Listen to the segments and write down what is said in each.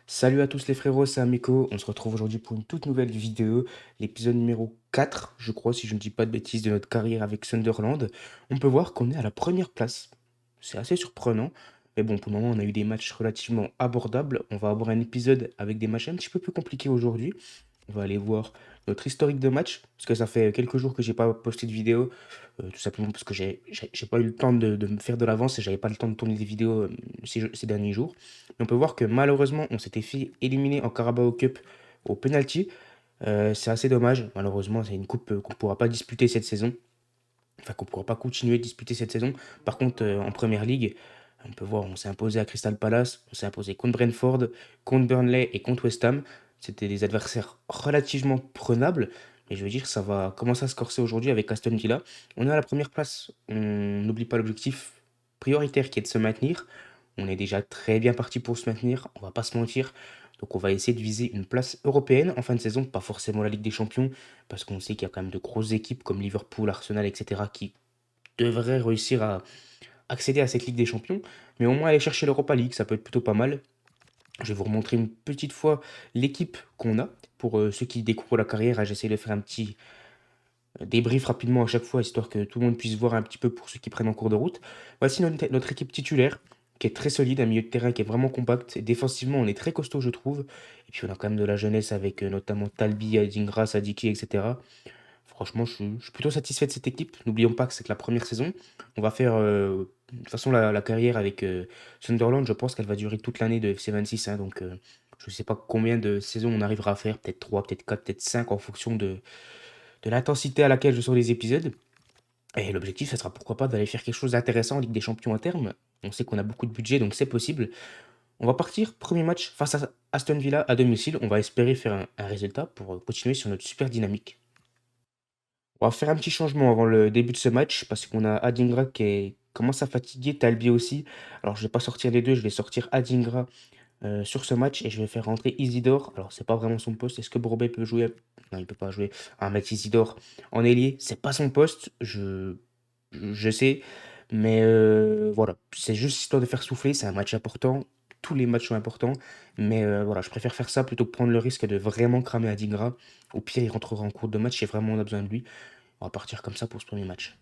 Salut à tous les frérots, c'est Amiko. On se retrouve aujourd'hui pour une toute nouvelle vidéo, l'épisode numéro 4, je crois, si je ne dis pas de bêtises, de notre carrière avec Sunderland. On peut voir qu'on est à la première place. C'est assez surprenant. Mais bon, pour le moment, on a eu des matchs relativement abordables. On va avoir un épisode avec des matchs un petit peu plus compliqués aujourd'hui. On va aller voir notre historique de match, parce que ça fait quelques jours que j'ai pas posté de vidéo, tout simplement parce que j'ai pas eu le temps de me faire de l'avance et j'avais pas le temps de tourner des vidéos ces derniers jours. Mais on peut voir que malheureusement, on s'était fait éliminer en Carabao Cup au penalty. C'est assez dommage, malheureusement, c'est une coupe qu'on pourra pas disputer cette saison, enfin qu'on pourra pas continuer de disputer cette saison. Par contre, en Première Ligue, on peut voir, on s'est imposé à Crystal Palace, on s'est imposé contre Brentford, contre Burnley et contre West Ham. C'était des adversaires relativement prenables. Et je veux dire, ça va commencer à se corser aujourd'hui avec Aston Villa. On est à la première place. On n'oublie pas l'objectif prioritaire qui est de se maintenir. On est déjà très bien parti pour se maintenir, on va pas se mentir. Donc on va essayer de viser une place européenne en fin de saison, pas forcément la Ligue des Champions, parce qu'on sait qu'il y a quand même de grosses équipes comme Liverpool, Arsenal, etc. qui devraient réussir à accéder à cette Ligue des Champions. Mais au moins aller chercher l'Europa League, ça peut être plutôt pas mal. Je vais vous remontrer une petite fois l'équipe qu'on a. Pour ceux qui découvrent la carrière, j'essaie de faire un petit débrief rapidement à chaque fois, histoire que tout le monde puisse voir un petit peu pour ceux qui prennent en cours de route. Voici notre équipe titulaire, qui est très solide, un milieu de terrain qui est vraiment compact. Et défensivement, on est très costaud, je trouve. Et puis on a quand même de la jeunesse avec notamment Talbi, Adingra, Sadiki, etc. Franchement, je suis plutôt satisfait de cette équipe. N'oublions pas que c'est que la première saison. On va faire, de toute façon, la carrière avec Sunderland, je pense qu'elle va durer toute l'année de FC 26, hein. Donc, je ne sais pas combien de saisons on arrivera à faire. Peut-être 3, peut-être 4, peut-être 5 en fonction de l'intensité à laquelle je sors les épisodes. Et l'objectif, ça sera pourquoi pas d'aller faire quelque chose d'intéressant en Ligue des Champions à terme. On sait qu'on a beaucoup de budget, donc c'est possible. On va partir, premier match face à Aston Villa à domicile. On va espérer faire un résultat pour continuer sur notre super dynamique. On va faire un petit changement avant le début de ce match parce qu'on a Adingra commence à fatiguer, Talbi aussi. Alors je vais pas sortir les deux, je vais sortir Adingra sur ce match et je vais faire rentrer Isidore. Alors c'est pas vraiment son poste. Est-ce que Brobbey peut jouer? Non, il peut pas jouer. Ah, mettre Isidore en ailier, c'est pas son poste. Je sais, mais voilà, c'est juste histoire de faire souffler. C'est un match important. Tous les matchs sont importants, mais voilà, je préfère faire ça plutôt que prendre le risque de vraiment cramer Adingra. Au pire, il rentrera en cours de match et vraiment on a besoin de lui. On va partir comme ça pour ce premier match.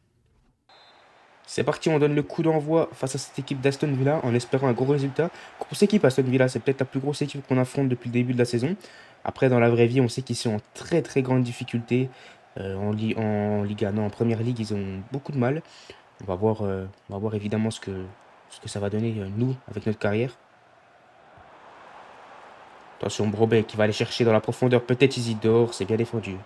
C'est parti, on donne le coup d'envoi face à cette équipe d'Aston Villa en espérant un gros résultat. Grosse équipe Aston Villa, c'est peut-être la plus grosse équipe qu'on affronte depuis le début de la saison. Après, dans la vraie vie, on sait qu'ils sont en très très grande difficulté. En Liga, non, en Première Ligue, ils ont beaucoup de mal. On va voir évidemment ce que ça va donner, nous, avec notre carrière. Attention, Brobbey qui va aller chercher dans la profondeur, peut-être Isidore, c'est bien défendu.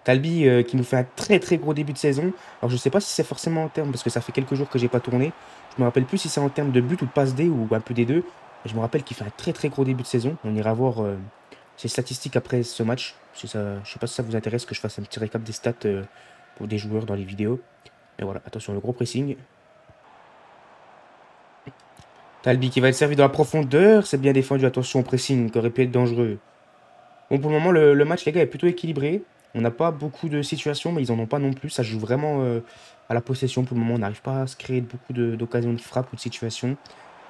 Talbi qui nous fait un très très gros début de saison. Alors je sais pas si c'est forcément en termes, parce que ça fait quelques jours que j'ai pas tourné. Je me rappelle plus si c'est en termes de but ou de passe D ou un peu des deux. Mais je me rappelle qu'il fait un très très gros début de saison. On ira voir ses statistiques après ce match. Si ça, je sais pas si ça vous intéresse que je fasse un petit récap des stats pour des joueurs dans les vidéos. Mais voilà, attention, le gros pressing. Talbi qui va être servi dans la profondeur. C'est bien défendu, attention au pressing, qui aurait pu être dangereux. Bon, pour le moment, le match, les gars, est plutôt équilibré. On n'a pas beaucoup de situations, mais ils en ont pas non plus. Ça se joue vraiment à la possession. Pour le moment, on n'arrive pas à se créer beaucoup d'occasions de frappe ou de situations.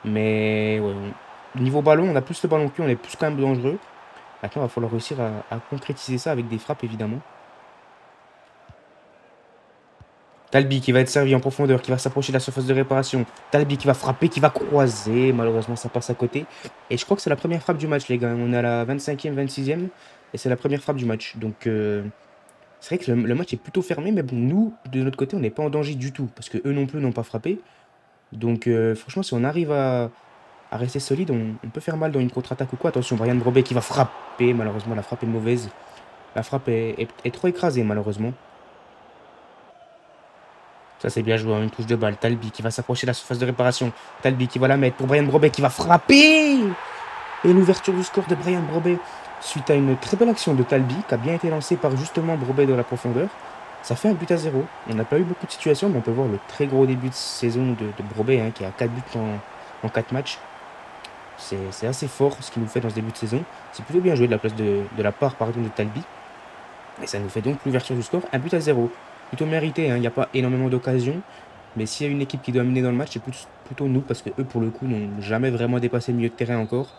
Mais ouais, niveau ballon, on a plus le ballon que lui, on est plus quand même dangereux. Maintenant, il va falloir réussir à concrétiser ça avec des frappes, évidemment. Talbi qui va être servi en profondeur, qui va s'approcher de la surface de réparation. Talbi qui va frapper, qui va croiser. Malheureusement, ça passe à côté. Et je crois que c'est la première frappe du match, les gars. On est à la 25e, 26e. Et c'est la première frappe du match. Donc, c'est vrai que le match est plutôt fermé. Mais bon, nous, de notre côté, on n'est pas en danger du tout. Parce que eux non plus n'ont pas frappé. Donc, franchement, si on arrive à rester solide, on peut faire mal dans une contre-attaque ou quoi. Attention, Brian Brobey qui va frapper. Malheureusement, la frappe est mauvaise. La frappe est trop écrasée, malheureusement. Ça, c'est bien joué, hein, une touche de balle. Talbi qui va s'approcher de la surface de réparation. Talbi qui va la mettre pour Brian Brobey qui va frapper. Et l'ouverture du score de Brian Brobey suite à une très belle action de Talbi qui a bien été lancée par justement Brobey de la profondeur. Ça fait un but à zéro. On n'a pas eu beaucoup de situations, mais on peut voir le très gros début de saison de Brobey, hein, qui a 4 buts en 4 matchs. C'est assez fort ce qu'il nous fait dans ce début de saison. C'est plutôt bien joué de la part pardon, de Talbi. Et ça nous fait donc l'ouverture du score, un but à zéro. Plutôt mérité, hein, il n'y a pas énormément d'occasions. Mais s'il y a une équipe qui doit mener dans le match, c'est plutôt nous, parce que eux, pour le coup, n'ont jamais vraiment dépassé le milieu de terrain encore.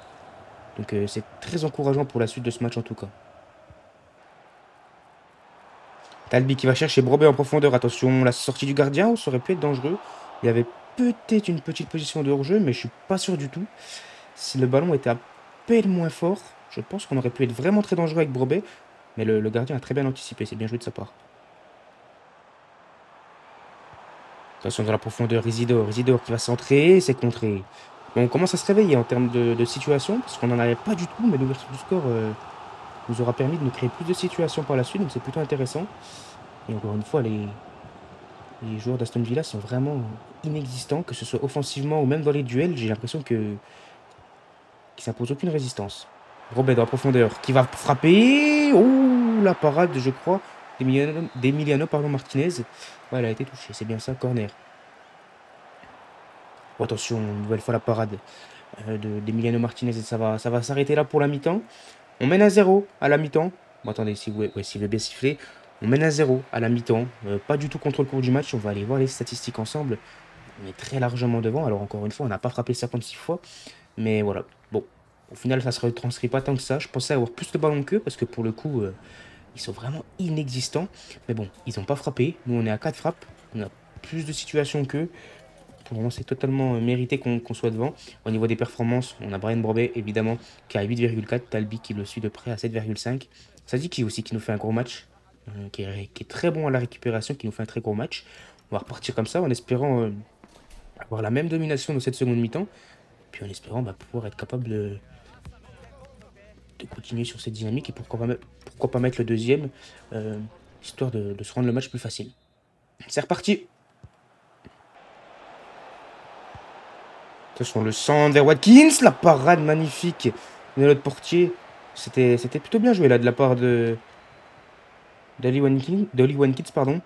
Donc c'est très encourageant pour la suite de ce match en tout cas. Talbi qui va chercher Brobé en profondeur. Attention, la sortie du gardien, ça aurait pu être dangereux. Il y avait peut-être une petite position de hors-jeu, mais je suis pas sûr du tout. Si le ballon était à peine moins fort, je pense qu'on aurait pu être vraiment très dangereux avec Brobé. Mais le gardien a très bien anticipé, c'est bien joué de sa part. Attention dans la profondeur, Isidore qui va centrer, c'est contré. Bon, on commence à se réveiller en termes de situation, parce qu'on n'en avait pas du tout, mais l'ouverture du score nous aura permis de nous créer plus de situations par la suite, donc c'est plutôt intéressant. Et encore une fois, les joueurs d'Aston Villa sont vraiment inexistants, que ce soit offensivement ou même dans les duels. J'ai l'impression qu'ils s'imposent aucune résistance. Robert dans la profondeur, qui va frapper. Oh, la parade, je crois, d'Emiliano Martinez. Ouais, elle a été touchée, c'est bien ça, corner. Oh, attention, une nouvelle fois la parade d'Emiliano Martinez. Et ça va s'arrêter là pour la mi-temps. On mène à 0 à la mi-temps. Bon, attendez, s'il veut bien siffler. On mène à 0 à la mi-temps. Pas du tout contre le cours du match. On va aller voir les statistiques ensemble. On est très largement devant. Alors, encore une fois, on n'a pas frappé 56 fois. Mais voilà. Bon, au final, ça se retranscrit pas tant que ça. Je pensais avoir plus de ballons qu'eux parce que pour le coup, ils sont vraiment inexistants. Mais bon, ils n'ont pas frappé. Nous, on est à 4 frappes. On a plus de situations qu'eux. Pour le moment, c'est totalement mérité qu'on soit devant. Au niveau des performances, on a Brian Brobet, évidemment, qui a 8,4. Talbi qui le suit de près à 7,5. Sadiki aussi qui nous fait un gros match. Qui est très bon à la récupération, qui nous fait un très gros match. On va repartir comme ça en espérant avoir la même domination dans cette seconde mi-temps. Puis en espérant pouvoir être capable de continuer sur cette dynamique et pourquoi pas mettre le deuxième, histoire de se rendre le match plus facile. C'est reparti. Attention, le centre vers Watkins, la parade magnifique de notre portier. C'était plutôt bien joué là de la part d'Oli Watkins, pardon.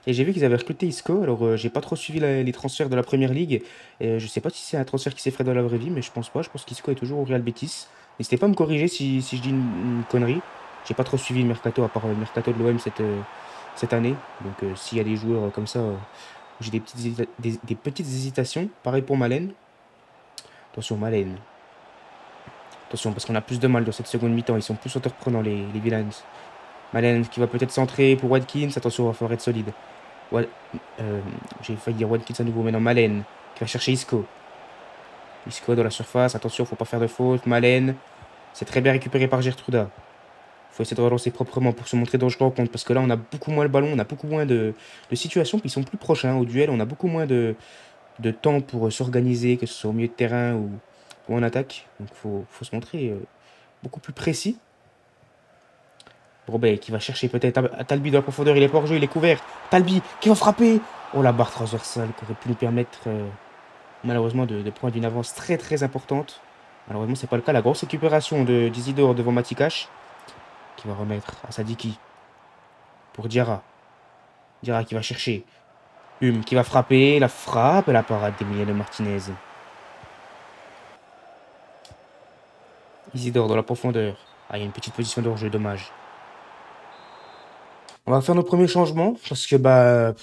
Et j'ai vu qu'ils avaient recruté Isco. Alors j'ai pas trop suivi les transferts de la première ligue. Et je sais pas si c'est un transfert qui s'est fait dans la vraie vie, mais je pense pas. Je pense qu'Isco est toujours au Real Betis. N'hésitez pas à me corriger si je dis une connerie. J'ai pas trop suivi le mercato à part le mercato de l'OM cette année. Donc s'il y a des joueurs comme ça, j'ai des petites hésitations. Pareil pour Malen. Attention, Malen. Attention, parce qu'on a plus de mal dans cette seconde mi-temps. Ils sont plus entreprenants, les Villains. Malen qui va peut-être centrer pour Watkins. Attention, il va falloir être solide. J'ai failli dire Watkins à nouveau, mais non, Malen qui va chercher Isco. Isco dans la surface. Attention, faut pas faire de faute. Malen. C'est très bien récupéré par Gertruda. Faut essayer de relancer proprement pour se montrer dangereux en compte. Parce que là, on a beaucoup moins le ballon. On a beaucoup moins de situations. Puis ils sont plus proches au duel. On a beaucoup moins de temps pour s'organiser, que ce soit au milieu de terrain ou en attaque. Donc faut se montrer beaucoup plus précis. Robert qui va chercher peut-être Talbi dans la profondeur. Il est pas hors jeu, il est couvert. Talbi qui va frapper. Oh, la barre transversale qui aurait pu nous permettre malheureusement de prendre une avance très très importante. Malheureusement, c'est pas le cas. La grosse récupération d'Isidore devant Matikash qui va remettre à Sadiki pour Diarra. Diarra qui va chercher. Qui va frapper. La frappe et la parade d'Emiliano Martinez. Isidore dans la profondeur. Ah, il y a une petite position de hors-jeu, dommage. On va faire nos premiers changements parce que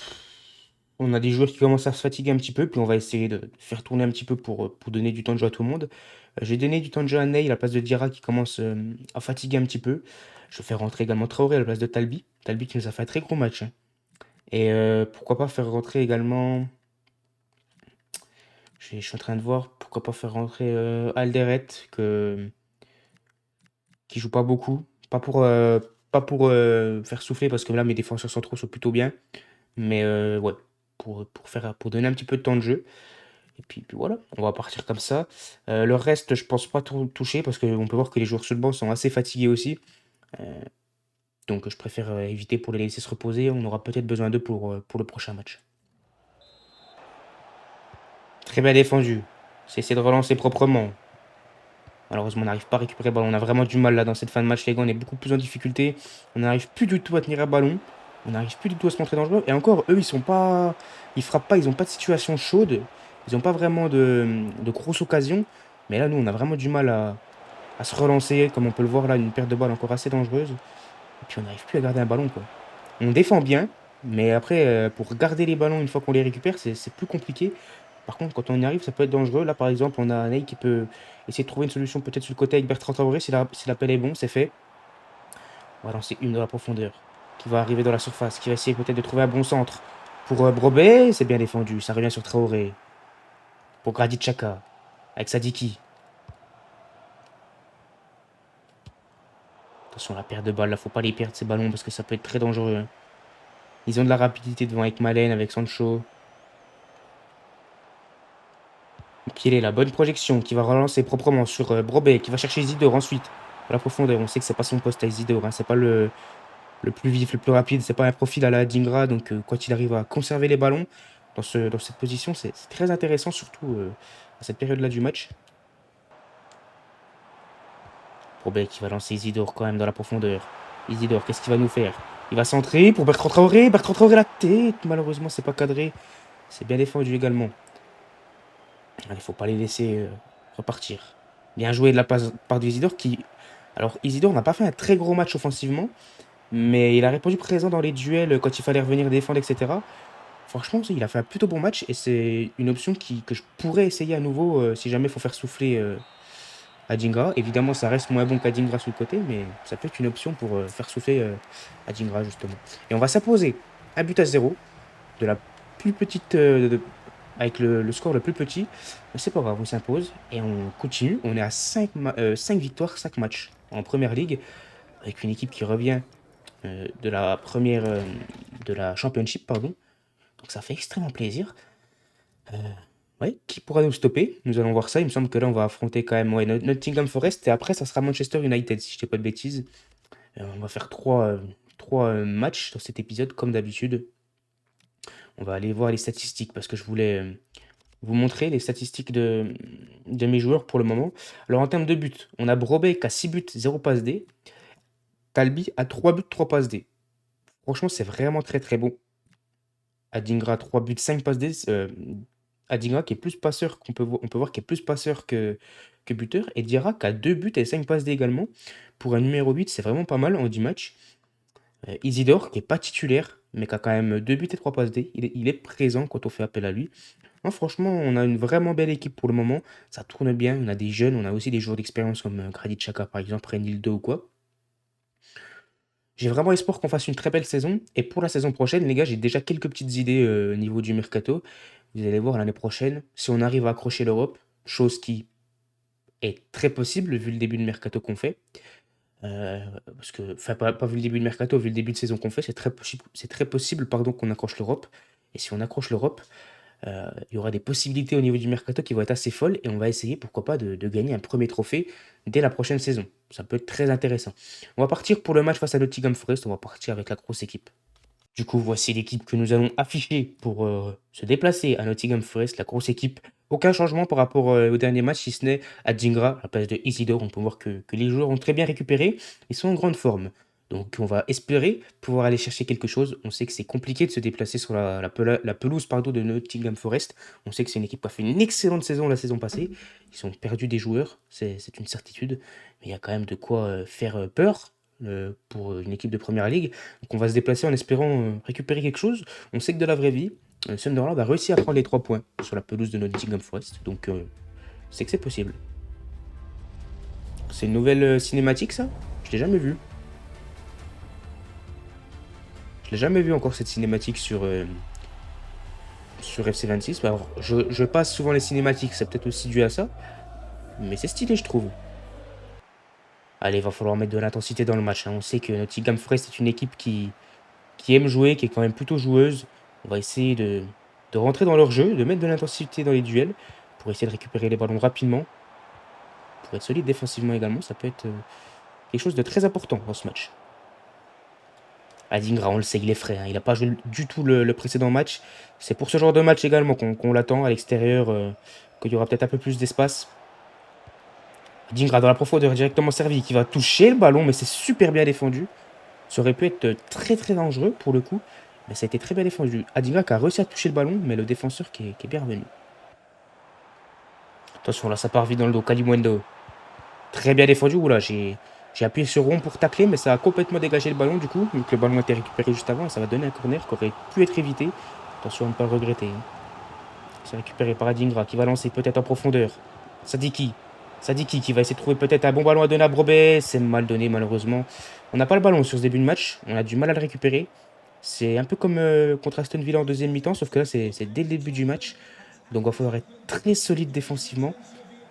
on a des joueurs qui commencent à se fatiguer un petit peu, puis on va essayer de faire tourner un petit peu pour donner du temps de jeu à tout le monde. J'ai donné du temps de jeu à Ney à la place de Diarra qui commence à fatiguer un petit peu. Je vais faire rentrer également Traoré à la place de Talbi. Talbi qui nous a fait un très gros match, hein. Et pourquoi pas faire rentrer également. Je suis en train de voir pourquoi pas faire rentrer Alderet qui joue pas beaucoup. Pas pour faire souffler parce que là mes défenseurs centraux sont plutôt bien. Mais ouais, pour donner un petit peu de temps de jeu. Et puis voilà, on va partir comme ça. Le reste, je pense pas trop toucher parce qu'on peut voir que les joueurs sur le banc sont assez fatigués aussi. Donc je préfère éviter pour les laisser se reposer. On aura peut-être besoin d'eux pour le prochain match. Très bien défendu. C'est essayer de relancer proprement. Malheureusement, on n'arrive pas à récupérer le ballon. On a vraiment du mal là dans cette fin de match, les gars. On est beaucoup plus en difficulté. On n'arrive plus du tout à tenir un ballon. On n'arrive plus du tout à se montrer dangereux. Et encore, eux, ils sont pas. Ils frappent pas, ils n'ont pas de situation chaude. Ils n'ont pas vraiment de grosses occasions. Mais là, nous, on a vraiment du mal à se relancer. Comme on peut le voir là, une perte de balle encore assez dangereuse. Et puis on n'arrive plus à garder un ballon, quoi. On défend bien. Mais après, pour garder les ballons une fois qu'on les récupère, c'est plus compliqué. Par contre, quand on y arrive, ça peut être dangereux. Là, par exemple, on a Ney qui peut essayer de trouver une solution peut-être sur le côté avec Bertrand Traoré. Si l'appel est bon, c'est fait. On va lancer une dans la profondeur, qui va arriver dans la surface, qui va essayer peut-être de trouver un bon centre. Pour Brobé, c'est bien défendu. Ça revient sur Traoré. Pour Gradit Xhaka, avec Sadiki. Attention, la perte de balles, là, faut pas les perdre ces ballons parce que ça peut être très dangereux, hein. Ils ont de la rapidité devant avec Malen, avec Sancho. Qu'il est la bonne projection qui va relancer proprement sur Brobé, qui va chercher Isidore ensuite. À la profondeur, on sait que c'est pas son poste à Isidore, hein. C'est pas le plus vif, le plus rapide, c'est pas un profil à la Dingra. Donc quand il arrive à conserver les ballons dans cette position, c'est très intéressant, surtout à cette période-là du match. Brobé qui va lancer Isidore quand même dans la profondeur. Isidore, qu'est-ce qu'il va nous faire? Il va centrer pour Bertrand Traoré. Bertrand Traoré la tête. Malheureusement, c'est pas cadré. C'est bien défendu également. Il ne faut pas les laisser repartir. Bien joué de la part d'Isidore qui... Alors, Isidore n'a pas fait un très gros match offensivement, mais il a répondu présent dans les duels quand il fallait revenir défendre, etc. Franchement, il a fait un plutôt bon match et c'est une option que je pourrais essayer à nouveau si jamais il faut faire souffler Adingra. Évidemment, ça reste moins bon qu'Adingra sur le côté, mais ça peut être une option pour faire souffler Adingra, justement. Et on va s'imposer un but à zéro de la plus petite avec le score le plus petit. Mais c'est pas grave, on s'impose et on continue. On est à 5 victoires, 5 matchs en première ligue avec une équipe qui revient de la première de la championship, pardon. Donc ça fait extrêmement plaisir. Euh, ouais, qui pourra nous stopper? Nous allons voir ça. Il me semble que là on va affronter quand même Nottingham Forest et après ça sera Manchester United si je dis pas de bêtises. On va faire trois matchs dans cet épisode comme d'habitude. On va aller voir les statistiques parce que je voulais vous montrer les statistiques de mes joueurs pour le moment. Alors en termes de buts, on a Brobey qui a 6 buts, 0 passe D. Talbi a 3 buts, 3 passes D. Franchement, c'est vraiment très très bon. Adingra, 3 buts, 5 passes D. Adingra qui est plus passeur, on peut voir qui est plus passeur que buteur. Et Diarra qui a 2 buts et 5 passes D également. Pour un numéro 8, c'est vraiment pas mal en 10 matchs. Isidore qui est pas titulaire, mais qui a quand même 2 buts et 3 passes D. Il est présent quand on fait appel à lui. Non, franchement, on a une vraiment belle équipe pour le moment. Ça tourne bien. On a des jeunes, on a aussi des joueurs d'expérience comme Gradit Xhaka par exemple, Renildo ou quoi. J'ai vraiment espoir qu'on fasse une très belle saison. Et pour la saison prochaine, les gars, j'ai déjà quelques petites idées au niveau du mercato. Vous allez voir l'année prochaine, si on arrive à accrocher l'Europe, chose qui est très possible vu le début de mercato qu'on fait. Parce que, enfin, pas vu le début de mercato, vu le début de saison qu'on fait, c'est très possible pardon, qu'on accroche l'Europe. Et si on accroche l'Europe, il y aura des possibilités au niveau du mercato qui vont être assez folles et on va essayer, pourquoi pas, de gagner un premier trophée dès la prochaine saison. Ça peut être très intéressant. On va partir pour le match face à Nottingham Forest, on va partir avec la grosse équipe. Du coup, voici l'équipe que nous allons afficher pour se déplacer à Nottingham Forest, la grosse équipe. Aucun changement par rapport au dernier match, si ce n'est à Dingra, à la place de Isidore. On peut voir que les joueurs ont très bien récupéré. Ils sont en grande forme. Donc, on va espérer pouvoir aller chercher quelque chose. On sait que c'est compliqué de se déplacer sur la pelouse pardon, de Nottingham Forest. On sait que c'est une équipe qui a fait une excellente saison la saison passée. Ils ont perdu des joueurs, c'est une certitude. Mais il y a quand même de quoi faire peur pour une équipe de première ligue. Donc on va se déplacer en espérant récupérer quelque chose. On sait que de la vraie vie, Sunderland a réussi à prendre les 3 points sur la pelouse de Nottingham Forest. Donc c'est que c'est possible. C'est une nouvelle cinématique ça? Je l'ai jamais vu. Je l'ai jamais vu encore cette cinématique sur FC26. Alors je passe souvent les cinématiques, c'est peut-être aussi dû à ça. Mais c'est stylé je trouve. Allez, il va falloir mettre de l'intensité dans le match, hein. On sait que Nottingham Forest est une équipe qui aime jouer, qui est quand même plutôt joueuse. On va essayer de rentrer dans leur jeu, de mettre de l'intensité dans les duels pour essayer de récupérer les ballons rapidement. Pour être solide défensivement également, ça peut être quelque chose de très important dans ce match. Adingra, on le sait, il est frais, hein. Il n'a pas joué du tout le précédent match. C'est pour ce genre de match également qu'on l'attend à l'extérieur, qu'il y aura peut-être un peu plus d'espace. Adingra dans la profondeur, directement servi, qui va toucher le ballon, mais c'est super bien défendu. Ça aurait pu être très très dangereux pour le coup, mais ça a été très bien défendu. Adingra qui a réussi à toucher le ballon, mais le défenseur qui est bien revenu. Attention, là ça part vite dans le dos. Kalimundo. Très bien défendu. Oula, j'ai J'ai appuyé sur rond pour tacler, mais ça a complètement dégagé le ballon du coup, vu que le ballon a été récupéré juste avant et ça va donner un corner qui aurait pu être évité. Attention à ne pas le regretter. Hein. C'est récupéré par Adingra qui va lancer peut-être en profondeur. Sadiki. Sadiki qui va essayer de trouver peut-être un bon ballon à donner à Brobet. C'est mal donné malheureusement. On n'a pas le ballon sur ce début de match. On a du mal à le récupérer. C'est un peu comme contre Aston Villa en deuxième mi-temps, sauf que là c'est dès le début du match. Donc il va falloir être très solide défensivement.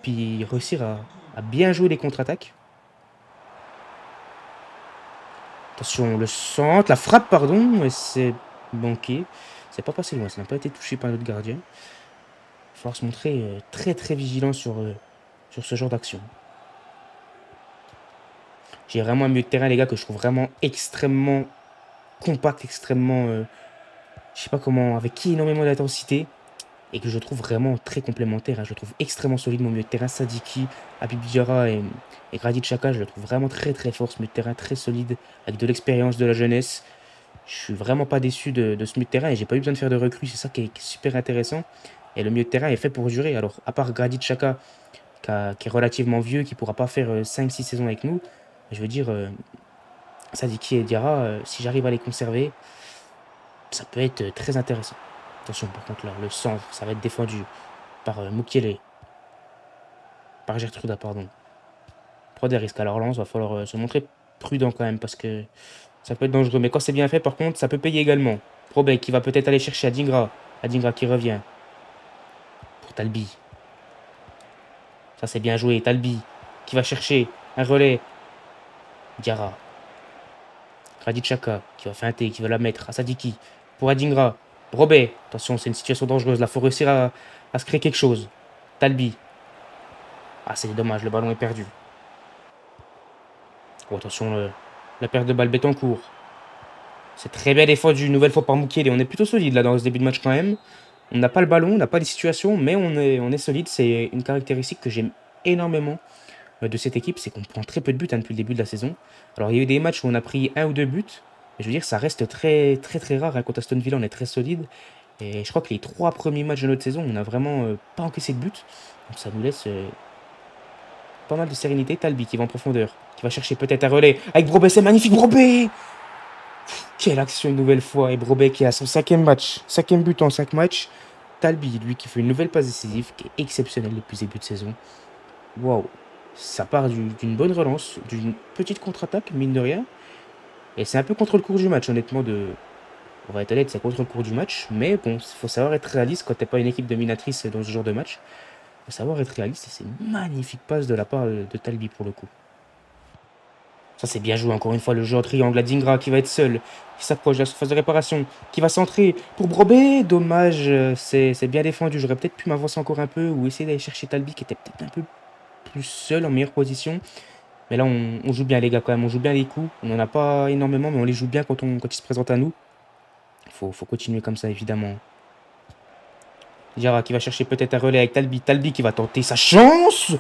Puis réussir à bien jouer les contre-attaques. Attention, le centre, la frappe, pardon, et c'est manqué. C'est pas passé loin, ça n'a pas été touché par notre gardien. Il va falloir se montrer très très vigilant sur ce genre d'action. J'ai vraiment un milieu de terrain, les gars, que je trouve vraiment extrêmement compact, extrêmement... je sais pas comment, avec qui énormément d'intensité. Et que je trouve vraiment très complémentaire. Hein. Je le trouve extrêmement solide, mon milieu de terrain. Sadiki, Habib Diarra et Gradit Xhaka, je le trouve vraiment très très fort, ce milieu de terrain très solide, avec de l'expérience, de la jeunesse. Je suis vraiment pas déçu de ce milieu de terrain et j'ai pas eu besoin de faire de recrues, c'est ça qui est super intéressant. Et le milieu de terrain est fait pour durer. Alors, à part Gradit Xhaka, qui est relativement vieux, qui pourra pas faire 5-6 saisons avec nous, je veux dire, Sadiki et Diarra, si j'arrive à les conserver, ça peut être très intéressant. Attention, par contre, là, le centre, ça va être défendu par Mukiele. Par Gertruda, pardon. Prendre des risques à la relance, va falloir se montrer prudent quand même parce que ça peut être dangereux. Mais quand c'est bien fait, par contre, ça peut payer également. Probek qui va peut-être aller chercher Adingra. Adingra qui revient. Pour Talbi. Ça, c'est bien joué. Talbi qui va chercher un relais. Diarra. Gradit Xhaka qui va feinter, qui va la mettre à Sadiki. Pour Adingra. Robet. Attention, c'est une situation dangereuse. Là, il faut réussir à se créer quelque chose. Talbi. Ah, c'est dommage, le ballon est perdu. Oh, attention, la perte de balle Betancourt. C'est très bien défendu, une nouvelle fois par Mukiele. On est plutôt solide là dans ce début de match quand même. On n'a pas le ballon, on n'a pas les situations, mais on est solide. C'est une caractéristique que j'aime énormément de cette équipe, c'est qu'on prend très peu de buts hein, depuis le début de la saison. Alors il y a eu des matchs où on a pris un ou deux buts, mais je veux dire ça reste très très très rare. Hein. Contre Aston Villa, on est très solide. Et je crois que les trois premiers matchs de notre saison, on n'a vraiment pas encaissé de buts. Donc ça nous laisse pas mal de sérénité. Talbi qui va en profondeur, qui va chercher peut-être un relais avec Brobet, c'est magnifique Brobet. Quelle action une nouvelle fois. Et Brobet qui a son cinquième match, cinquième but en 5 matchs. Talbi, lui, qui fait une nouvelle passe décisive, qui est exceptionnelle depuis le début de saison. Waouh. Ça part d'une bonne relance, d'une petite contre-attaque, mine de rien. Et c'est un peu contre le cours du match, honnêtement. On va être honnête, c'est contre le cours du match. Mais bon, il faut savoir être réaliste quand t'es pas une équipe dominatrice dans ce genre de match. Il faut savoir être réaliste et c'est une magnifique passe de la part de Talbi pour le coup. Ça, c'est bien joué. Encore une fois, le jeu en triangle. Adingra qui va être seul. Qui s'approche de la surface de réparation. Qui va centrer pour Brobet. Dommage. C'est bien défendu. J'aurais peut-être pu m'avancer encore un peu. Ou essayer d'aller chercher Talbi qui était peut-être un peu plus seul, en meilleure position. Mais là, on joue bien, les gars, quand même. On joue bien les coups. On n'en a pas énormément, mais on les joue bien quand ils se présentent à nous. Faut continuer comme ça, évidemment. Diarra qui va chercher peut-être un relais avec Talbi. Talbi qui va tenter sa chance.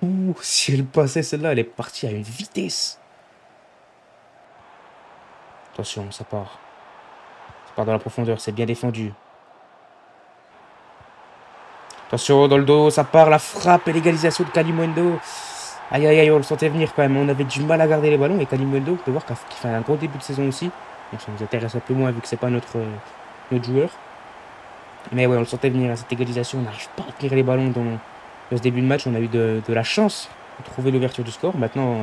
Ouh, si elle passait celle-là, elle est partie à une vitesse. Attention, ça part. Ça part dans la profondeur, c'est bien défendu. Attention, dans le dos, ça part, la frappe et l'égalisation de Kalimundo. Aïe, aïe, aïe, on le sentait venir quand même. On avait du mal à garder les ballons. Et Kalimundo, on peut voir qu'il fait un gros début de saison aussi. Donc ça nous intéresse un peu moins vu que c'est pas notre joueur. Mais ouais, on le sentait venir à cette égalisation. On n'arrive pas à tenir les ballons dans ce début de match. On a eu de la chance de trouver l'ouverture du score. Maintenant,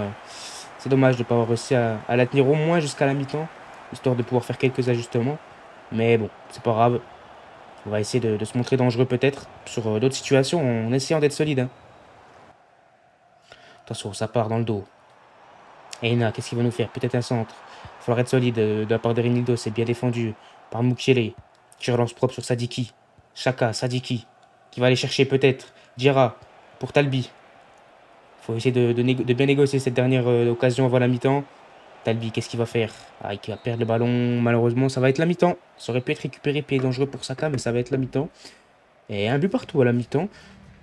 c'est dommage de ne pas avoir réussi à la tenir au moins jusqu'à la mi-temps, histoire de pouvoir faire quelques ajustements. Mais bon, c'est pas grave. On va essayer de se montrer dangereux peut-être sur d'autres situations en essayant d'être solide. Hein. Attention, ça part dans le dos. Eina, qu'est-ce qu'il va nous faire? Peut-être un centre. Il va falloir être solide de la part de Renildo. C'est bien défendu par Mukiele. Qui relance propre sur Sadiki. Xhaka, Sadiki. Qui va aller chercher peut-être Diarra pour Talbi. Il faut essayer de bien négocier cette dernière occasion avant la mi-temps. Talbi, qu'est-ce qu'il va faire? Ah, il va perdre le ballon. Malheureusement, ça va être la mi-temps. Ça aurait pu être récupéré, pied dangereux pour Saka, mais ça va être la mi-temps. Et un but partout à la mi-temps.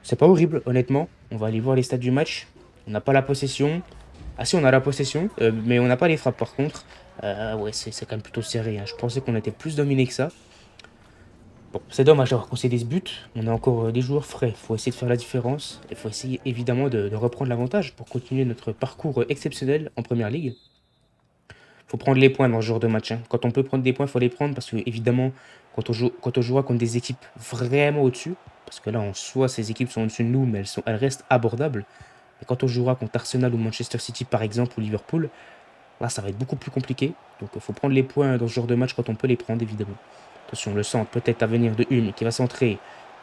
C'est pas horrible, honnêtement. On va aller voir les stats du match. On n'a pas la possession. Ah si, on a la possession, mais on n'a pas les frappes par contre. Ouais, c'est quand même plutôt serré. Hein. Je pensais qu'on était plus dominé que ça. Bon, c'est dommage d'avoir concédé ce but. On a encore des joueurs frais. Il faut essayer de faire la différence. Il faut essayer évidemment de reprendre l'avantage pour continuer notre parcours exceptionnel en première ligue. Il faut prendre les points dans ce genre de match, hein. Quand on peut prendre des points, il faut les prendre parce que, évidemment, quand on jouera contre des équipes vraiment au-dessus, parce que là, en soi, ces équipes sont au-dessus de nous, mais elles restent abordables. Mais quand on jouera contre Arsenal ou Manchester City, par exemple, ou Liverpool, là, ça va être beaucoup plus compliqué. Donc, il faut prendre les points dans ce genre de match quand on peut les prendre, évidemment. Attention, le centre peut-être à venir de une qui va centrer.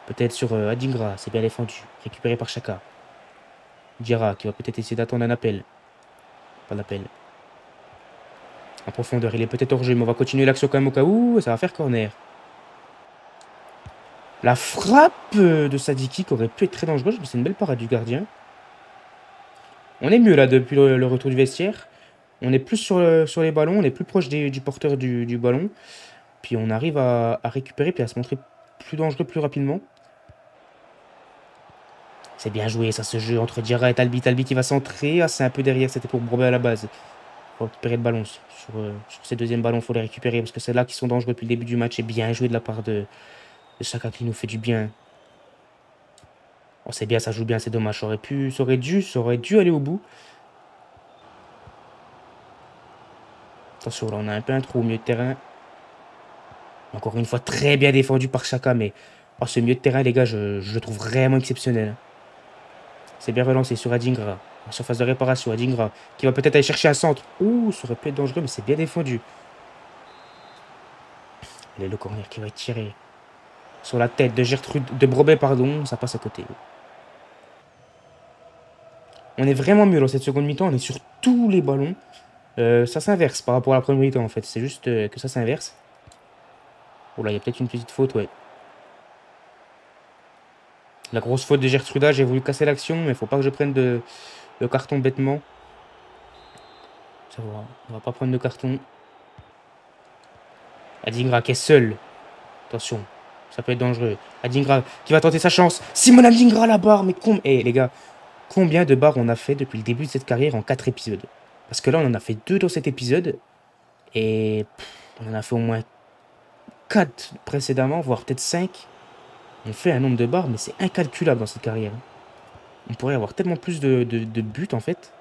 Peut-être sur Adingra, c'est bien défendu. Récupéré par Chaka. Diarra qui va peut-être essayer d'attendre un appel. Pas d'appel. En profondeur, il est peut-être hors jeu, mais on va continuer l'action quand même au cas où. Ça va faire corner. La frappe de Sadiki qui aurait pu être très dangereuse, mais c'est une belle parade du gardien. On est mieux là depuis le retour du vestiaire. On est plus sur les ballons, on est plus proche du porteur du ballon. Puis on arrive à récupérer, puis à se montrer plus dangereux plus rapidement. C'est bien joué ça, ce jeu entre Diarra et Talbi. Talbi qui va centrer. Ah, c'est un peu derrière, c'était pour Brobet à la base. Faut récupérer le ballon. Sur ces deuxièmes ballons, il faut les récupérer parce que c'est là qui sont dangereux depuis le début du match. Et bien joué de la part de Chaka qui nous fait du bien. Oh, c'est bien, ça joue bien, c'est dommage. Ça aurait dû aller au bout. Attention, là, on a un peu un trou au milieu de terrain. Encore une fois, très bien défendu par Chaka, mais oh, ce milieu de terrain, les gars, je le trouve vraiment exceptionnel. C'est bien relancé sur Adingra. En surface de réparation, Adingra, qui va peut-être aller chercher un centre. Ouh, ça aurait pu être dangereux, mais c'est bien défendu. Il est le corner qui va être tiré. Sur la tête de Gertrude, de Brobet, pardon, ça passe à côté. On est vraiment mieux dans cette seconde mi-temps, on est sur tous les ballons. Ça s'inverse par rapport à la première mi-temps en fait, c'est juste que ça s'inverse. Oh là, il y a peut-être une petite faute, ouais. La grosse faute de Gertruda, j'ai voulu casser l'action, mais il faut pas que je prenne le carton bêtement. Ça va, on va pas prendre de carton. Adingra qui est seul. Attention, ça peut être dangereux. Adingra qui va tenter sa chance. Simon Adingra la barre, mais les gars, combien de barres on a fait depuis le début de cette carrière en 4 épisodes? Parce que là, on en a fait 2 dans cet épisode. Et on en a fait au moins 4 précédemment, voire peut-être 5. On fait un nombre de barres, mais c'est incalculable dans cette carrière. On pourrait avoir tellement plus de buts, en fait.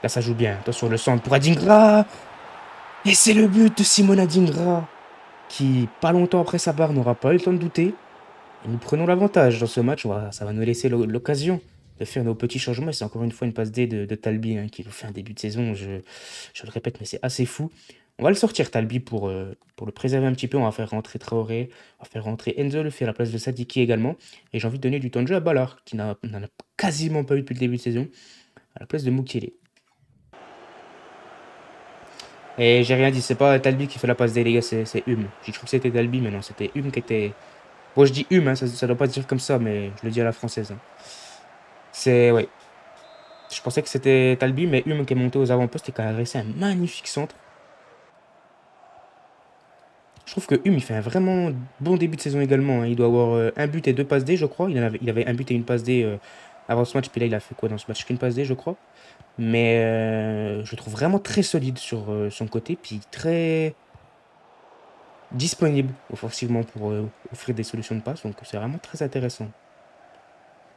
Là, ça joue bien. Attention, le centre pour Adingra. Et c'est le but de Simon Adingra, qui, pas longtemps après sa barre, n'aura pas eu le temps de douter. Et nous prenons l'avantage dans ce match. Ça va nous laisser l'occasion de faire nos petits changements. C'est encore une fois une passe D de Talbi, hein, qui nous fait un début de saison. Je le répète, mais c'est assez fou. On va le sortir, Talbi, pour le préserver un petit peu. On va faire rentrer Traoré. On va faire rentrer Enzo, le fait à la place de Sadiki également. Et j'ai envie de donner du temps de jeu à Ballard, qui n'en a quasiment pas eu depuis le début de saison, à la place de Mukiele. Et j'ai rien dit, c'est pas Talbi qui fait la passe D, les gars, c'est Hume. J'ai cru que c'était Talbi, mais non, c'était Hume qui était. Bon, je dis Hume, hein, ça doit pas se dire comme ça, mais je le dis à la française, hein. Ouais. Je pensais que c'était Talbi, mais Hume qui est monté aux avant-postes et qui a adressé un magnifique centre. Je trouve que Hume, il fait un vraiment bon début de saison également, hein. Il doit avoir un but et 2 passes D, je crois. Il avait un but et une passe D avant ce match, puis là, il a fait quoi dans ce match? Qu'une passe D, je crois. Mais je le trouve vraiment très solide sur son côté, puis très disponible offensivement pour offrir des solutions de passe. Donc c'est vraiment très intéressant.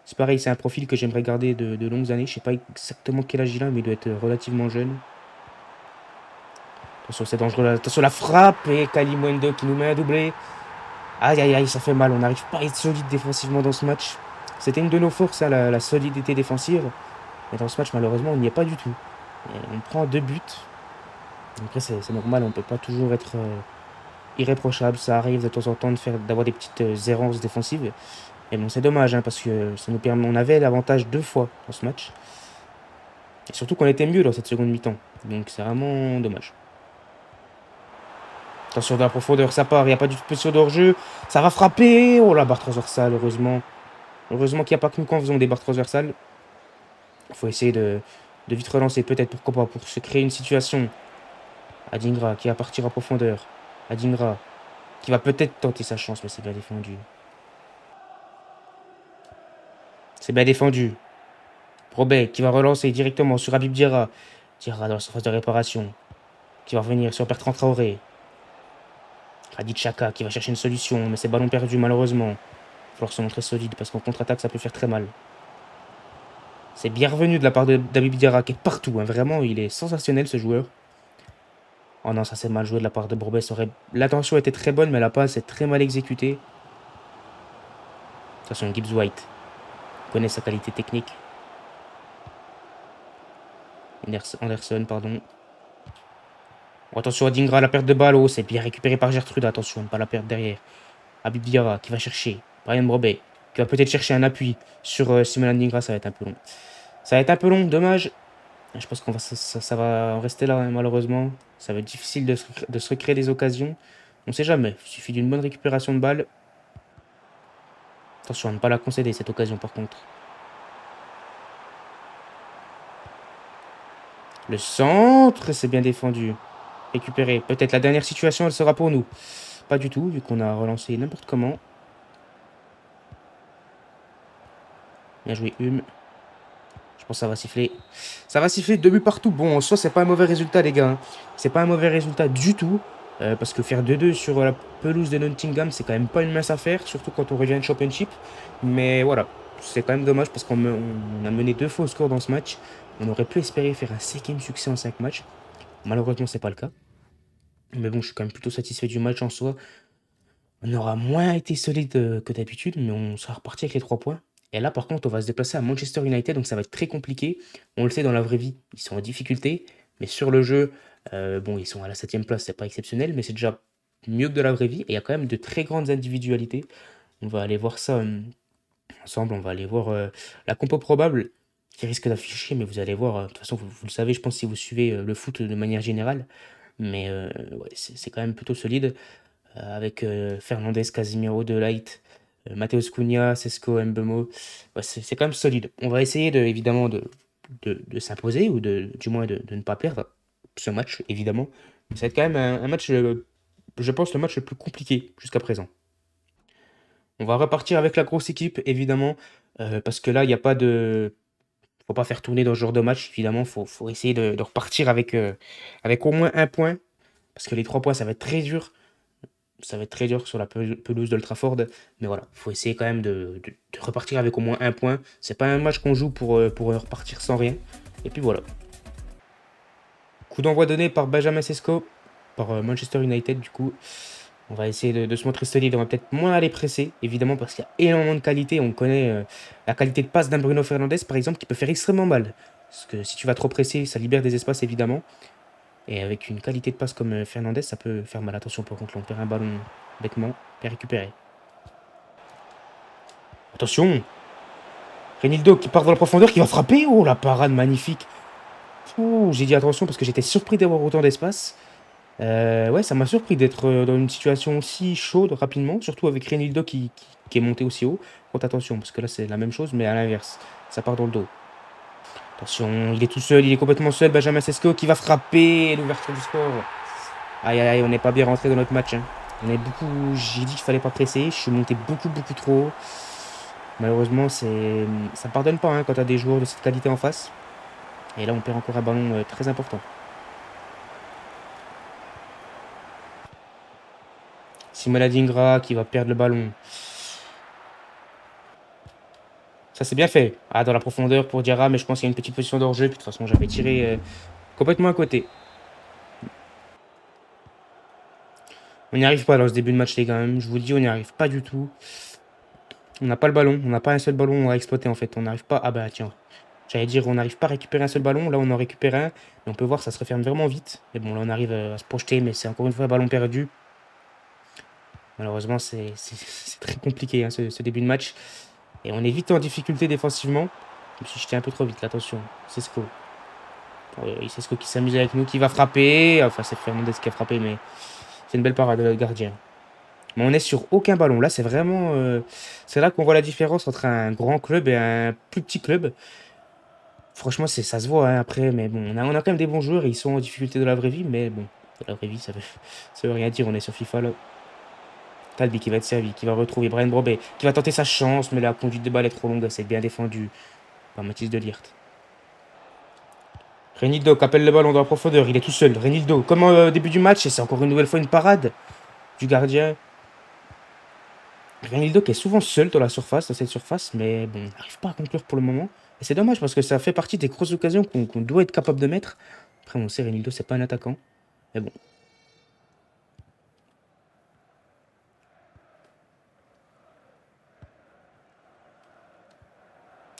C'est pareil, c'est un profil que j'aimerais garder de longues années. Je sais pas exactement quel âge il a, mais il doit être relativement jeune. Attention, c'est dangereux là. Attention, la frappe et Kalimundo qui nous met un doublé. Aïe aïe aïe, ça fait mal. On n'arrive pas à être solide défensivement dans ce match. C'était une de nos forces, hein, la solidité défensive. Mais dans ce match, malheureusement, on n'y est pas du tout. Et on prend 2 buts. Après, c'est normal, on ne peut pas toujours être irréprochable. Ça arrive de temps en temps d'avoir des petites errances défensives. Et bon, c'est dommage, hein, parce que ça nous permet, on avait l'avantage 2 fois dans ce match. Et surtout qu'on était mieux dans cette seconde mi-temps. Donc c'est vraiment dommage. Attention de la profondeur, ça part, il n'y a pas du tout de position d'hors-jeu. Ça va frapper. Oh la barre transversale, heureusement. Heureusement qu'il n'y a pas que nous quand faisons des barres transversales. Il faut essayer de vite relancer, peut-être, pourquoi pas, pour se créer une situation. Adingra qui va partir en profondeur. Adingra qui va peut-être tenter sa chance, mais c'est bien défendu. C'est bien défendu. Robert qui va relancer directement sur Habib Diarra. Diarra dans la surface de réparation. Qui va revenir sur Bertrand Traoré. Gradit Xhaka qui va chercher une solution, mais c'est ballon perdu malheureusement. Il va falloir se montrer solide parce qu'en contre-attaque, ça peut faire très mal. C'est bien revenu de la part d'Habib Diarra qui est partout. Hein. Vraiment, il est sensationnel ce joueur. Oh non, ça c'est mal joué de la part de Bourbet. L'intention était très bonne, mais la passe est très mal exécutée. Attention, Gibbs White connaît sa qualité technique. Anderson, pardon. Oh, attention à Dingra, la perte de balle. Oh, c'est bien récupéré par Gertrude. Attention, ne pas la perdre derrière. Habib Diarra qui va chercher. Brian Bourbet qui va peut-être chercher un appui sur Simon Dingra. Ça va être un peu long. Ça va être un peu long, dommage. Je pense qu'on va, ça va en rester là, hein, malheureusement. Ça va être difficile de se recréer des occasions. On sait jamais. Il suffit d'une bonne récupération de balle. Attention à ne pas la concéder, cette occasion, par contre. Le centre, c'est bien défendu. Récupéré. Peut-être la dernière situation, elle sera pour nous. Pas du tout, vu qu'on a relancé n'importe comment. Bien joué, Hume. Je pense que ça va siffler. Ça va siffler 2 buts partout. Bon, en soi, c'est pas un mauvais résultat, les gars. Hein. C'est pas un mauvais résultat du tout. Parce que faire 2-2 sur la pelouse de Nottingham, c'est quand même pas une mince affaire. Surtout quand on revient de Championship. Mais voilà, c'est quand même dommage parce qu'on a mené 2 faux scores dans ce match. On aurait pu espérer faire un 5e succès en 5 matchs. Malheureusement, c'est pas le cas. Mais bon, je suis quand même plutôt satisfait du match en soi. On aura moins été solide que d'habitude, mais on sera reparti avec les 3 points. Et là, par contre, on va se déplacer à Manchester United, donc ça va être très compliqué. On le sait, dans la vraie vie, ils sont en difficulté. Mais sur le jeu, bon, ils sont à la 7e place, c'est pas exceptionnel, mais c'est déjà mieux que de la vraie vie. Et il y a quand même de très grandes individualités. On va aller voir ça ensemble. On va aller voir la compo probable qui risque d'afficher, mais vous allez voir, de toute façon, vous le savez, je pense, si vous suivez le foot de manière générale. Mais ouais, c'est quand même plutôt solide. Avec Fernandez, Casemiro, De Ligt, Matheus Cunha, Sesko, Mbeumo. Ouais, c'est quand même solide. On va essayer évidemment de s'imposer ou du moins de ne pas perdre ce match, évidemment. Ça va être quand même un match, je pense, le match le plus compliqué jusqu'à présent. On va repartir avec la grosse équipe, évidemment, parce que là, il n'y a pas de... Faut pas faire tourner dans ce genre de match, évidemment. Faut essayer de repartir avec au moins un point, parce que les 3 points, ça va être très dur. Ça va être très dur sur la pelouse d'Old Trafford. Mais voilà, il faut essayer quand même de repartir avec au moins un point. C'est pas un match qu'on joue pour repartir sans rien. Et puis voilà. Coup d'envoi donné par Benjamin Sesko, par Manchester United du coup. On va essayer de se montrer solide. On va peut-être moins aller presser, évidemment, parce qu'il y a énormément de qualité. On connaît la qualité de passe d'un Bruno Fernandes, par exemple, qui peut faire extrêmement mal. Parce que si tu vas trop presser, ça libère des espaces, évidemment. Et avec une qualité de passe comme Fernandez, ça peut faire mal. Attention, par contre, là, on perd un ballon bêtement. Bien récupéré. Attention. Renildo qui part dans la profondeur, qui va frapper. Oh, la parade magnifique. Oh, j'ai dit attention parce que j'étais surpris d'avoir autant d'espace. Ouais, ça m'a surpris d'être dans une situation aussi chaude rapidement. Surtout avec Renildo qui est monté aussi haut. Faites attention, parce que là, c'est la même chose, mais à l'inverse. Ça part dans le dos. Attention, il est tout seul, il est complètement seul. Benjamin Sesko qui va frapper l'ouverture du score. Aïe, aïe, aïe, on n'est pas bien rentré dans notre match. Hein. On est beaucoup. J'ai dit qu'il fallait pas presser. Je suis monté beaucoup trop haut. Malheureusement, ça pardonne pas hein, quand tu as des joueurs de cette qualité en face. Et là, on perd encore un ballon très important. Simona Dingra qui va perdre le ballon. Ça, c'est bien fait. Ah, dans la profondeur pour Diarra, mais je pense qu'il y a une petite position d'hors-jeu. Puis de toute façon, j'avais tiré complètement à côté. On n'y arrive pas dans ce début de match, les gars. Même. Je vous le dis, on n'y arrive pas du tout. On n'a pas le ballon. On n'a pas un seul ballon à exploiter, en fait. On n'arrive pas... Ah bah, tiens. J'allais dire, on n'arrive pas à récupérer un seul ballon. Là, on en récupère un. Et on peut voir, ça se referme vraiment vite. Mais bon, là, on arrive à se projeter. Mais c'est encore une fois un ballon perdu. Malheureusement, c'est très compliqué, hein, ce début de match. Et on est vite en difficulté défensivement. Je me suis jeté un peu trop vite, là, attention. Sesko. Sesko qui s'amuse avec nous, qui va frapper. Enfin, c'est Fernandez qui a frappé, mais c'est une belle parade de notre gardien. Mais on est sur aucun ballon. Là, c'est vraiment... c'est là qu'on voit la différence entre un grand club et un plus petit club. Franchement, ça se voit hein, après. Mais bon, on a quand même des bons joueurs et ils sont en difficulté de la vraie vie. Mais bon, de la vraie vie, ça veut rien dire. On est sur FIFA, là. Talbi qui va être servi, qui va retrouver Brian Brobet, qui va tenter sa chance, mais la conduite de balle est trop longue, c'est bien défendu par Mathis de Ligt. Renildo qui appelle le ballon dans la profondeur, il est tout seul. Renildo, comme au début du match, et c'est encore une nouvelle fois une parade. du gardien. Renildo qui est souvent seul dans la surface, dans cette surface, mais bon, on n'arrive pas à conclure pour le moment. Et c'est dommage parce que ça fait partie des grosses occasions qu'on doit être capable de mettre. Après, on sait, Renildo, c'est pas un attaquant. Mais bon.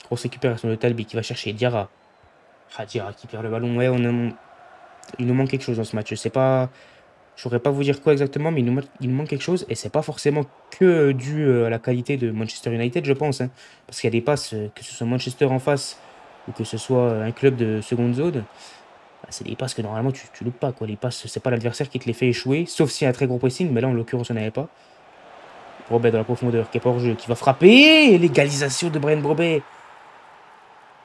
Grosse récupération de Talbi qui va chercher Diarra. Ah, Diarra qui perd le ballon. Ouais, il nous manque quelque chose dans ce match. Je sais pas. Je saurais pas vous dire quoi exactement, mais il nous manque quelque chose. Et c'est pas forcément que dû à la qualité de Manchester United, je pense, hein. Parce qu'il y a des passes, que ce soit Manchester en face ou que ce soit un club de seconde zone, bah, c'est des passes que normalement tu loupes pas, quoi. Les passes, c'est pas l'adversaire qui te les fait échouer, sauf s'il y a un très gros pressing, mais là en l'occurrence on n'avait pas. Brobet dans la profondeur, qui est pas hors jeu, qui va frapper. L'égalisation de Brian Brobet.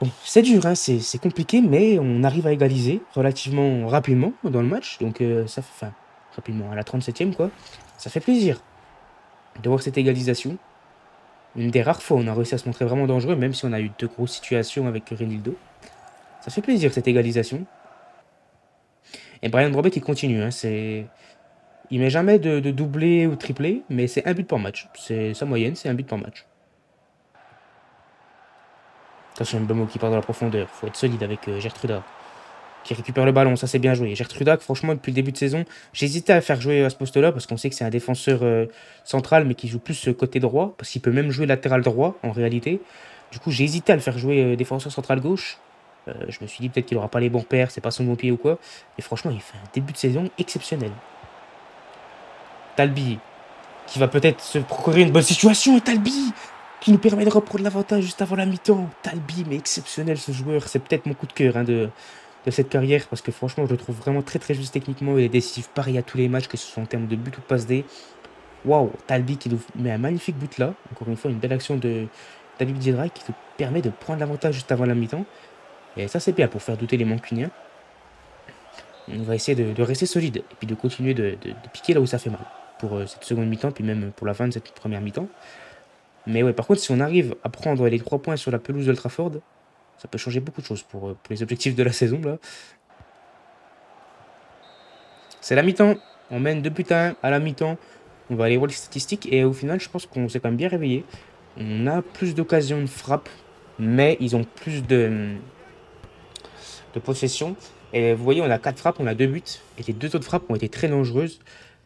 Bon, c'est dur, hein, c'est compliqué, mais on arrive à égaliser relativement rapidement dans le match. Donc ça fait, enfin, rapidement, à la 37e, quoi. Ça fait plaisir de voir cette égalisation. Une des rares fois où on a réussi à se montrer vraiment dangereux, même si on a eu de grosses situations avec Renildo. Ça fait plaisir cette égalisation. Et Brian Brobet, il continue, hein, il met jamais de doublé ou triplé, mais c'est un but par match. C'est sa moyenne, c'est un but par match. Attention, Mbemo qui part dans la profondeur. Faut être solide avec Gertruda qui récupère le ballon. Ça, c'est bien joué. Gertruda, franchement, depuis le début de saison, j'hésitais à faire jouer à ce poste-là parce qu'on sait que c'est un défenseur central, mais qui joue plus côté droit, parce qu'il peut même jouer latéral droit en réalité. Du coup, j'ai hésité à le faire jouer défenseur central gauche. Je me suis dit peut-être qu'il aura pas les bons repères, c'est pas son bon pied ou quoi. Et franchement, il fait un début de saison exceptionnel. Talbi, qui va peut-être se procurer une bonne situation. Et Talbi, qui nous permet de reprendre l'avantage juste avant la mi-temps. Talbi, mais exceptionnel ce joueur. C'est peut-être mon coup de cœur, hein, de cette carrière parce que franchement, je le trouve vraiment très très juste techniquement. Il est décisif pareil à tous les matchs, que ce soit en termes de but ou de passe D. Waouh, Talbi qui nous met un magnifique but là. Encore une fois, une belle action de David Djedra qui nous permet de prendre l'avantage juste avant la mi-temps. Et ça, c'est bien pour faire douter les Mancuniens. On va essayer de rester solide et puis de continuer de piquer là où ça fait mal pour cette seconde mi-temps, puis même pour la fin de cette première mi-temps. Mais ouais, par contre, si on arrive à prendre les 3 points sur la pelouse d'Old Trafford, ça peut changer beaucoup de choses pour les objectifs de la saison là. C'est la mi-temps. On mène 2 buts à 1 à la mi-temps. On va aller voir les statistiques. Et au final, je pense qu'on s'est quand même bien réveillé. On a plus d'occasions de frappe, mais ils ont plus de possession. Et vous voyez, on a 4 frappes, on a 2 buts. Et les 2 autres frappes ont été très dangereuses.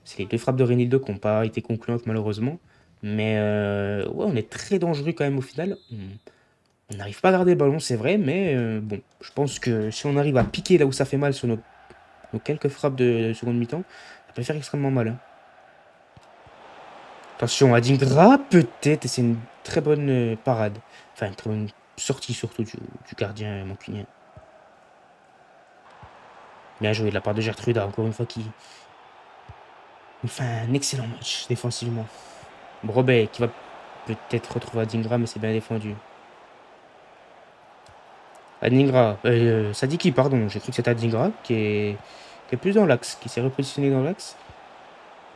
C'est les 2 frappes de Renildo qui n'ont pas été concluantes, malheureusement. Mais ouais, on est très dangereux quand même au final. On n'arrive pas à garder le ballon, c'est vrai. Mais bon, je pense que si on arrive à piquer là où ça fait mal sur nos quelques frappes de seconde mi-temps, ça peut faire extrêmement mal, hein. Attention, Adingra, peut-être, et c'est une très bonne parade. Enfin, une très bonne sortie surtout du gardien mancunien. Bien joué de la part de Gertruda, encore une fois, qui nous fait un excellent match défensivement. Brobet qui va peut-être retrouver Adingra, mais c'est bien défendu. Adingra, Sadiki, pardon, j'ai cru que c'était Adingra qui est plus dans l'axe, qui s'est repositionné dans l'axe.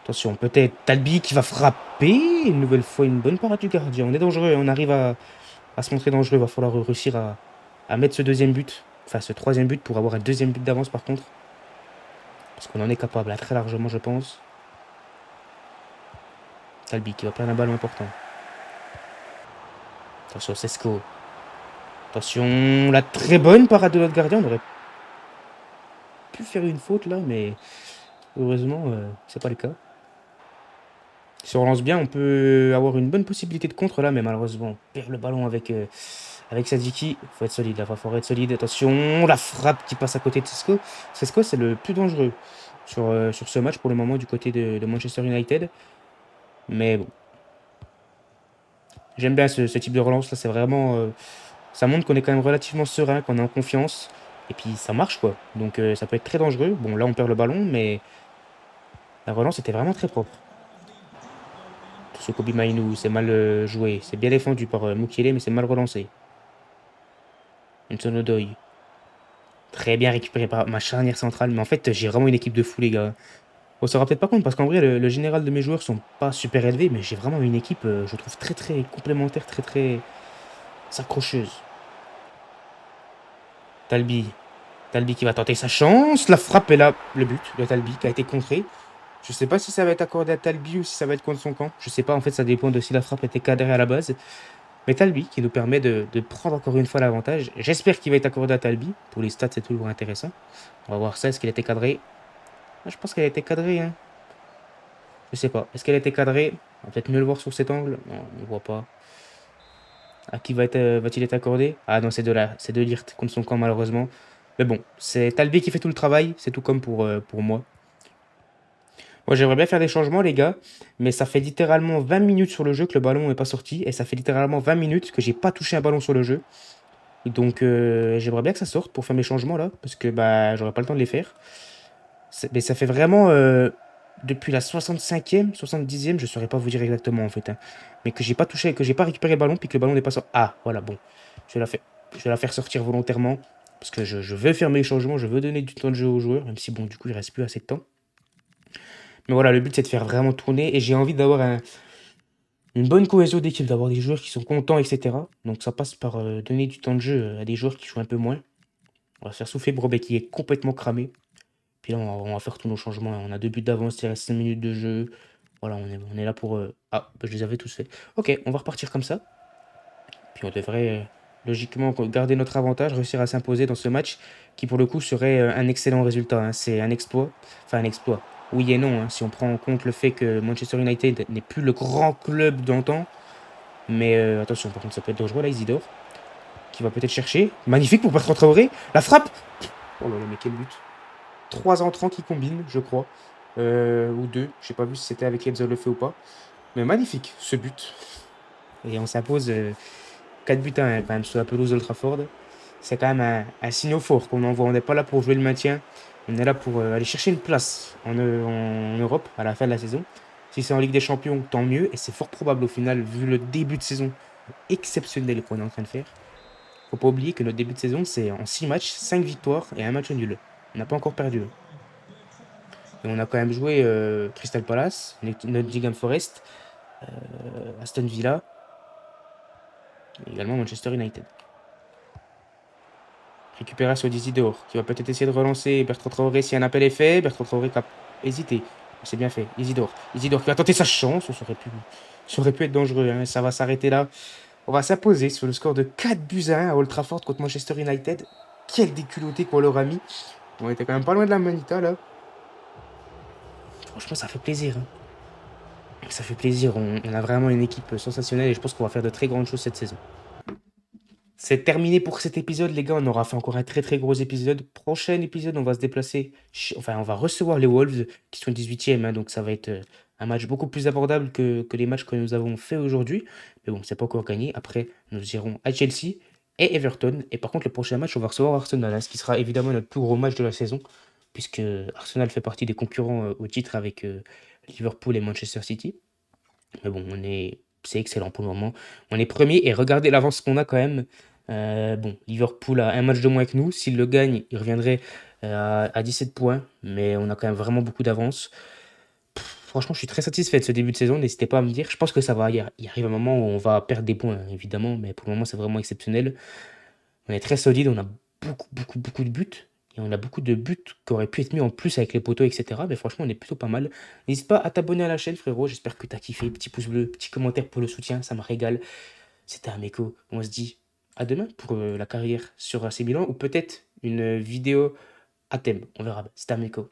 Attention, peut-être Talbi qui va frapper. Une nouvelle fois, une bonne parade du gardien. On est dangereux, on arrive à se montrer dangereux. Il va falloir réussir à mettre ce deuxième but, enfin ce troisième but pour avoir un deuxième but d'avance par contre. Parce qu'on en est capable, là, très largement, je pense. Talbi qui va perdre un ballon important. Attention, Sesco. Attention, la très bonne parade de notre gardien. On aurait pu faire une faute là, mais heureusement, c'est pas le cas. Si on relance bien, on peut avoir une bonne possibilité de contre là, mais malheureusement, on perd le ballon avec Sadiki. Il faut être solide, là, il va falloir être solide. Attention, la frappe qui passe à côté de Sesco. Sesco, c'est le plus dangereux sur ce match pour le moment du côté de Manchester United. Mais bon, j'aime bien ce type de relance là, c'est vraiment. Ça montre qu'on est quand même relativement serein, qu'on est en confiance. Et puis ça marche quoi. Donc ça peut être très dangereux. Bon, là on perd le ballon, mais la relance était vraiment très propre. Ce Kobe Mainu, c'est mal joué. C'est bien défendu par Mukiele, mais c'est mal relancé. Hudson Odoi. Très bien récupéré par ma charnière centrale. Mais en fait, j'ai vraiment une équipe de fous, les gars. On se rend peut-être pas compte, parce qu'en vrai, le général de mes joueurs sont pas super élevés, mais j'ai vraiment une équipe, je trouve, très très complémentaire, très très accrocheuse. Talbi. Talbi qui va tenter sa chance. La frappe est là. Le but de Talbi qui a été contré. Je sais pas si ça va être accordé à Talbi ou si ça va être contre son camp. Je sais pas, en fait, ça dépend de si la frappe était cadrée à la base. Mais Talbi qui nous permet de prendre encore une fois l'avantage. J'espère qu'il va être accordé à Talbi. Pour les stats, c'est toujours intéressant. On va voir ça. Est-ce qu'elle était cadrée? Ah, je pense qu'elle a été cadrée, hein. Je sais pas. Est-ce qu'elle a été cadrée? On va peut-être mieux le voir sur cet angle. Non, on ne voit pas. À qui va-t-il être accordé? Ah non, c'est de Ligt contre son camp, malheureusement. Mais bon, c'est Talbi qui fait tout le travail. C'est tout comme pour moi. Moi, j'aimerais bien faire des changements, les gars, mais ça fait littéralement 20 minutes sur le jeu que le ballon n'est pas sorti, et ça fait littéralement 20 minutes que j'ai pas touché un ballon sur le jeu. Donc, j'aimerais bien que ça sorte pour faire mes changements là, parce que bah, j'aurais pas le temps de les faire. Mais ça fait vraiment depuis la 65e, 70e, je saurais pas vous dire exactement en fait, hein, mais que j'ai pas touché, que j'ai pas récupéré le ballon, puis que le ballon n'est pas sorti. Ah, voilà, bon, je vais la faire, je vais la faire sortir volontairement, parce que je veux faire mes changements, je veux donner du temps de jeu aux joueurs, même si bon, du coup, il reste plus assez de temps. Mais voilà, le but c'est de faire vraiment tourner et j'ai envie d'avoir une bonne cohésion d'équipe, d'avoir des joueurs qui sont contents, etc. Donc ça passe par donner du temps de jeu à des joueurs qui jouent un peu moins. On va se faire souffler Brobet qui est complètement cramé. Puis là, on va faire tous nos changements. On a 2 buts d'avance, il reste 5 minutes de jeu. Voilà, on est là pour... Ah, bah, je les avais tous faits. Ok, on va repartir comme ça. Puis on devrait logiquement garder notre avantage, réussir à s'imposer dans ce match qui pour le coup serait un excellent résultat, hein. C'est un exploit. Enfin un exploit. Oui et non, hein, si on prend en compte le fait que Manchester United n'est plus le grand club d'antan. Mais attention, par contre, ça peut être dangereux là, Isidore. Qui va peut-être chercher. Magnifique pour Bertrand Traoré. La frappe. Oh là là, mais quel but. 3 entrants qui combinent, je crois. Ou deux. Je n'ai pas vu si c'était avec Enzo le fait ou pas. Mais magnifique, ce but. Et on s'impose 4 buts à 1 quand même sur la pelouse d'Old Trafford. C'est quand même un signal fort qu'on envoie. On n'est pas là pour jouer le maintien. On est là pour aller chercher une place en Europe à la fin de la saison. Si c'est en Ligue des Champions, tant mieux. Et c'est fort probable au final, vu le début de saison exceptionnel qu'on est en train de faire. Faut pas oublier que notre début de saison, c'est en 6 matchs, 5 victoires et un match nul. On n'a pas encore perdu. Et on a quand même joué Crystal Palace, Nottingham Forest, Aston Villa et également Manchester United. Récupération d'Isidore, qui va peut-être essayer de relancer Bertrand Traoré si un appel est fait. Bertrand Traoré qui a hésité. C'est bien fait. Isidore. Isidore qui va tenter sa chance. Ça aurait pu être dangereux, hein. Ça va s'arrêter là. On va s'imposer sur le score de 4 buts à 1 à Old Trafford contre Manchester United. Quel déculotté qu'on leur a mis. On était quand même pas loin de la Manita là. Franchement, ça fait plaisir, hein. Ça fait plaisir. On a vraiment une équipe sensationnelle et je pense qu'on va faire de très grandes choses cette saison. C'est terminé pour cet épisode, les gars. On aura fait encore un très très gros épisode. Prochain épisode, on va se déplacer. Enfin, on va recevoir les Wolves qui sont 18e, hein, donc ça va être un match beaucoup plus abordable que les matchs que nous avons fait aujourd'hui. Mais bon, c'est pas encore gagné. Après, nous irons à Chelsea et Everton. Et par contre, le prochain match, on va recevoir Arsenal, hein, ce qui sera évidemment notre plus gros match de la saison, puisque Arsenal fait partie des concurrents au titre avec Liverpool et Manchester City. Mais bon, c'est excellent pour le moment. On est premier et regardez l'avance qu'on a quand même. Bon, Liverpool a un match de moins que nous. S'il le gagne, il reviendrait à 17 points. Mais on a quand même vraiment beaucoup d'avance. Franchement, je suis très satisfait de ce début de saison. N'hésitez pas à me dire. Je pense que ça va. Il arrive un moment où on va perdre des points, hein, évidemment. Mais pour le moment, c'est vraiment exceptionnel. On est très solide. On a beaucoup, beaucoup, beaucoup de buts. Et on a beaucoup de buts qui auraient pu être mis en plus avec les poteaux, etc. Mais franchement, on est plutôt pas mal. N'hésite pas à t'abonner à la chaîne, frérot. J'espère que t'as kiffé. Petit pouce bleu, petit commentaire pour le soutien. Ça me régale. C'était un méco. On se dit à demain pour la carrière sur AC Milan ou peut-être une vidéo à thème. On verra. C'était un méco.